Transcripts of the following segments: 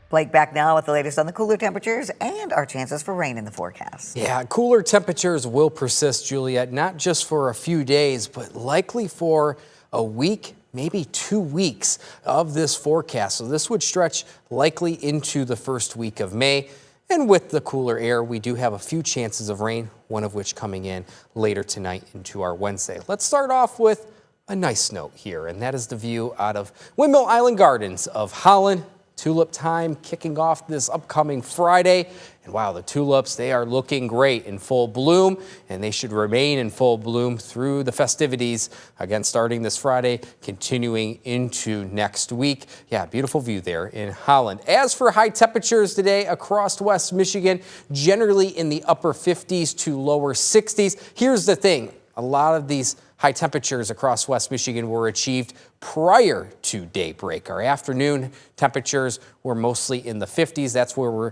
Blake back now with the latest on the cooler temperatures and our chances for rain in the forecast. Yeah, cooler temperatures will persist, Juliet, not just for a few days, but likely for a week, maybe 2 weeks of this forecast. So this would stretch likely into the first week of May. And with the cooler air, we do have a few chances of rain, one of which coming in later tonight into our Wednesday. Let's start off with a nice note here, and that is the view out of Windmill Island Gardens of Holland. Tulip time kicking off this upcoming Friday. And wow, the tulips, they are looking great in full bloom, and they should remain in full bloom through the festivities. Again, starting this Friday, continuing into next week. Yeah, beautiful view there in Holland. As for high temperatures today across West Michigan, generally in the upper 50s to lower 60s. Here's the thing, a lot of these high temperatures across West Michigan were achieved prior to daybreak. Our afternoon temperatures were mostly in the 50s. That's where we're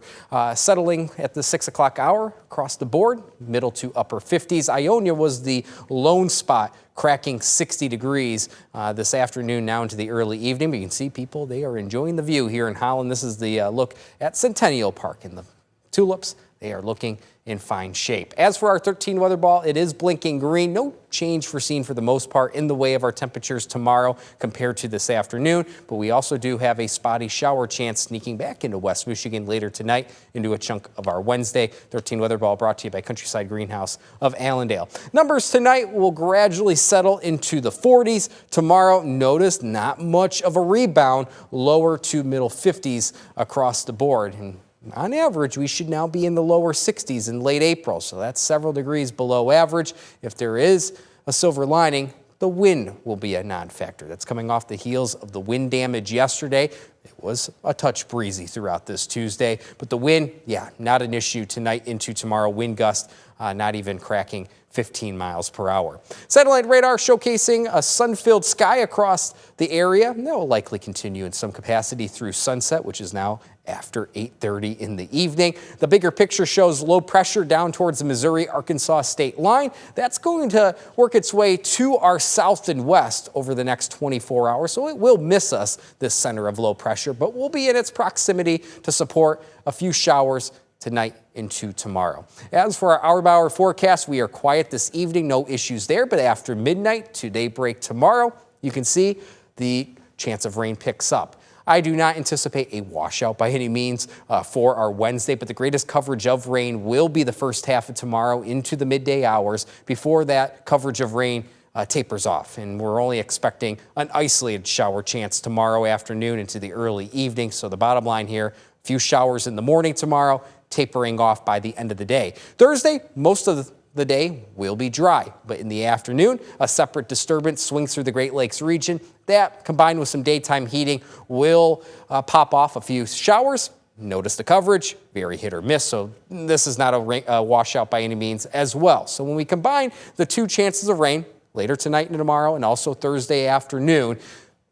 settling at the 6 o'clock hour across the board, middle to upper 50s. Ionia was the lone spot, cracking 60 degrees this afternoon now into the early evening. But you can see people, they are enjoying the view here in Holland. This is the look at Centennial Park and the tulips. They are looking in fine shape. As for our 13 weather ball, it is blinking green. No change foreseen for the most part in the way of our temperatures tomorrow compared to this afternoon. But we also do have a spotty shower chance sneaking back into West Michigan later tonight into a chunk of our Wednesday. 13 weather ball brought to you by Countryside Greenhouse of Allendale. Numbers tonight will gradually settle into the 40s. Tomorrow, notice not much of a rebound, lower to middle 50s across the board. And on average, we should now be in the lower 60s in late April, so that's several degrees below average. If there is a silver lining, the wind will be a non-factor. That's coming off the heels of the wind damage yesterday. It was a touch breezy throughout this Tuesday, but the wind, yeah, not an issue tonight into tomorrow. Wind gust not even cracking 15 miles per hour. Satellite radar showcasing a sun-filled sky across the area. That will likely continue in some capacity through sunset, which is now after 8:30 in the evening. The bigger picture shows low pressure down towards the Missouri-Arkansas state line. That's going to work its way to our south and west over the next 24 hours, so it will miss us, this center of low pressure, but we'll be in its proximity to support a few showers tonight into tomorrow. As for our hour-by-hour forecast, we are quiet this evening, no issues there, but after midnight to daybreak tomorrow, you can see the chance of rain picks up. I do not anticipate a washout by any means for our Wednesday, but the greatest coverage of rain will be the first half of tomorrow into the midday hours. Before that, coverage of rain tapers off, and we're only expecting an isolated shower chance tomorrow afternoon into the early evening. So the bottom line here, a few showers in the morning tomorrow, tapering off by the end of the day. Thursday, most of the day will be dry, but in the afternoon, a separate disturbance swings through the Great Lakes region. That, combined with some daytime heating, will pop off a few showers. Notice the coverage, very hit or miss, so this is not a washout by any means as well. So when we combine the two chances of rain, later tonight and tomorrow, and also Thursday afternoon,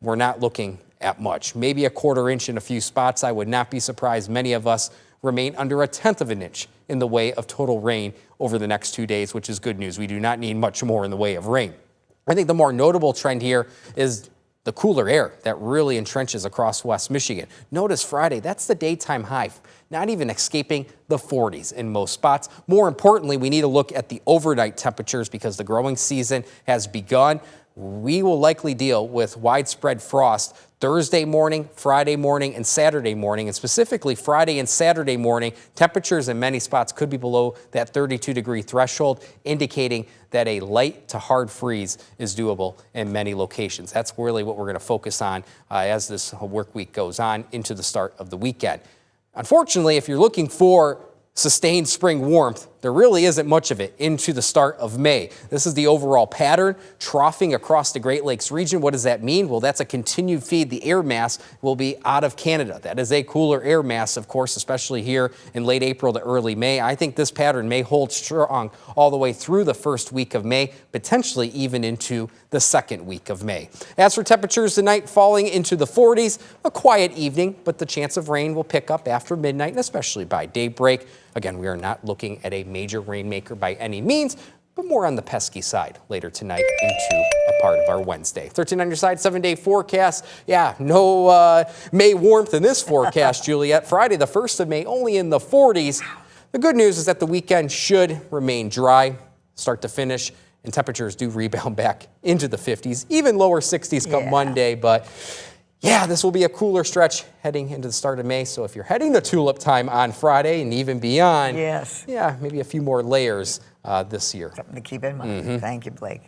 we're not looking at much. Maybe a quarter inch in a few spots. I would not be surprised many of us remain under a tenth of an inch in the way of total rain over the next 2 days, which is good news. We do not need much more in the way of rain. I think the more notable trend here is the cooler air that really entrenches across West Michigan. Notice Friday, that's the daytime high, not even escaping the 40s in most spots. More importantly, we need to look at the overnight temperatures because the growing season has begun. We will likely deal with widespread frost Thursday morning, Friday morning, and Saturday morning, and specifically Friday and Saturday morning. Temperatures in many spots could be below that 32-degree threshold, indicating that a light to hard freeze is doable in many locations. That's really what we're going to focus on as this work week goes on into the start of the weekend. Unfortunately, if you're looking for sustained spring warmth, there really isn't much of it into the start of May. This is the overall pattern, troughing across the Great Lakes region. What does that mean? Well, that's a continued feed. The air mass will be out of Canada. That is a cooler air mass, of course, especially here in late April to early May. I think this pattern may hold strong all the way through the first week of May, potentially even into the second week of May. As for temperatures tonight, falling into the 40s, a quiet evening, but the chance of rain will pick up after midnight and especially by daybreak. Again, we are not looking at a major rainmaker by any means, but more on the pesky side later tonight into a part of our Wednesday. 13 on your side, 7-day forecast. Yeah, no May warmth in this forecast, Juliet. Friday, the 1st of May, only in the 40s. The good news is that the weekend should remain dry, start to finish, and temperatures do rebound back into the 50s, even lower 60s come Monday. But yeah, this will be a cooler stretch heading into the start of May. So if you're heading to tulip time on Friday and even beyond, yeah, maybe a few more layers this year. Something to keep in mind. Thank you, Blake.